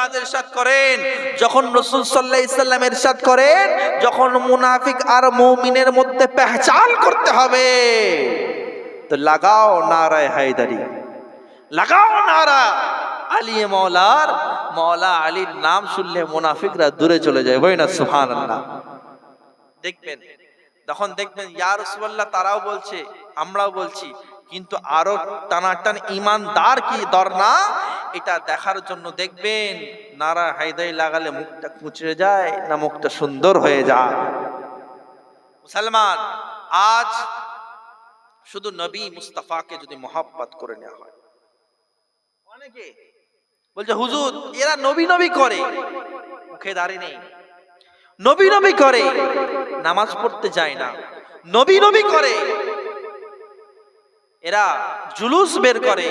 উস্তাদ ইরশাদ করেন, যখন রাসূল সাল্লাল্লাহু আলাইহি সাল্লাম ইরশাদ করেন, যখন মুনাফিক আর মুমিনের মধ্যে পেহচান করতে হবে তো লাগাও নারায়ে হায়দারি, লাগাও নারা আলী মাওলার। মাওলা আলীর নাম শুনলে মুনাফিকরা দূরে চলে যায়, বই না সুবহানাল্লাহ। দেখবেন তখন দেখবেন ইয়া রাসূলুল্লাহ তারাও বলছে আমরাও বলছি, কিন্তু আরো টানাটান ইমানদার কি দর না এটা দেখার জন্য দেখবেন নারা হায়দারি লাগালে মুখটা কুঁচড়ে যায় না মুখটা সুন্দর হয়ে যায়। মুসলমান, আজ শুধু নবী মুস্তাফাকে যদি মোহাব্বত করে নেওয়া হয়, অনেকে বলছে হুজুর এরা নবী নবী করে, মুখে দাড়ি নেই, নবী নবী করে, নামাজ পড়তে যায় না, নবী নবী করে, এরা জুলুস বের করে,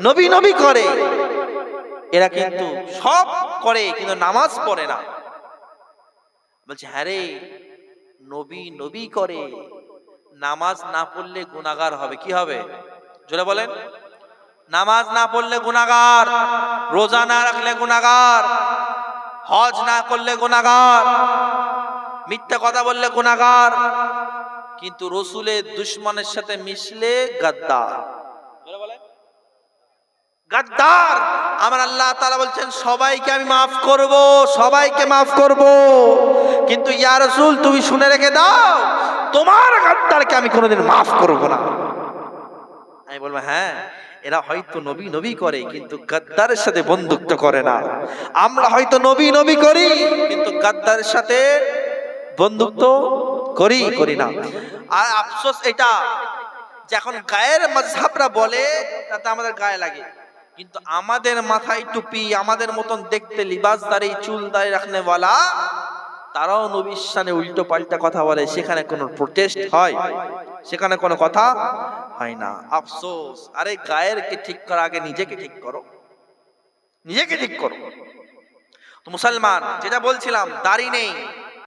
নবী নবী করে, এরা কিন্তু সব করে কিন্তু নামাজ পড়ে না। বলছে হ্যাঁ রে, নবী নবী করে, নামাজ না পড়লে গুনাহগার হবে। কি হবে জোরে বলেন? নামাজ না পড়লে গুনাহগার, রোজা না রাখলে গুনাহগার, হজ না করলে গুনাহগার, মিথ্যা কথা বললে গুনাহগার, কিন্তু রাসূলের দুশমনের সাথে মিশলে গাদ্দার। জোরে বলেন গাদ্দার। আমার আল্লাহ তাআলা বলছেন সবাইকে আমি maaf করব, সবাইকে maaf করব, কিন্তু ইয়া রাসূল তুমি শুনে রেখে দাও তোমার গাদ্দারকে আমি কোনোদিন maaf করব না। আমি বলবো হ্যাঁ, এরা হয়তো নবী নবী করে কিন্তু গাদ্দারের সাথে বন্ধুত্ব করে না। আমরা হয়তো নবী নবী করি কিন্তু গাদ্দারের সাথে বন্ধুত্ব করি না। আর আফসোস এটা যে এখন গায়ের মাযহাবরা বলে তাতে আমাদের গায়ে লাগে, কিন্তু আমাদের মাথায় টুপি, আমাদের মতন দেখতে লিবাসদারি, চুল দাড়ি রাখনেওয়ালা, তারাও নবীর শানে উল্টো পাল্টা কথা বলে, সেখানে কোনো প্রোটেস্ট হয়? সেখানে কোনো কথা হয় না। আফসোস। আরে গায়ের কে ঠিক করার আগে নিজেকে ঠিক করো, নিজেকে ঠিক করো। তো মুসলমান, যেটা বলছিলাম, দাড়ি নেই,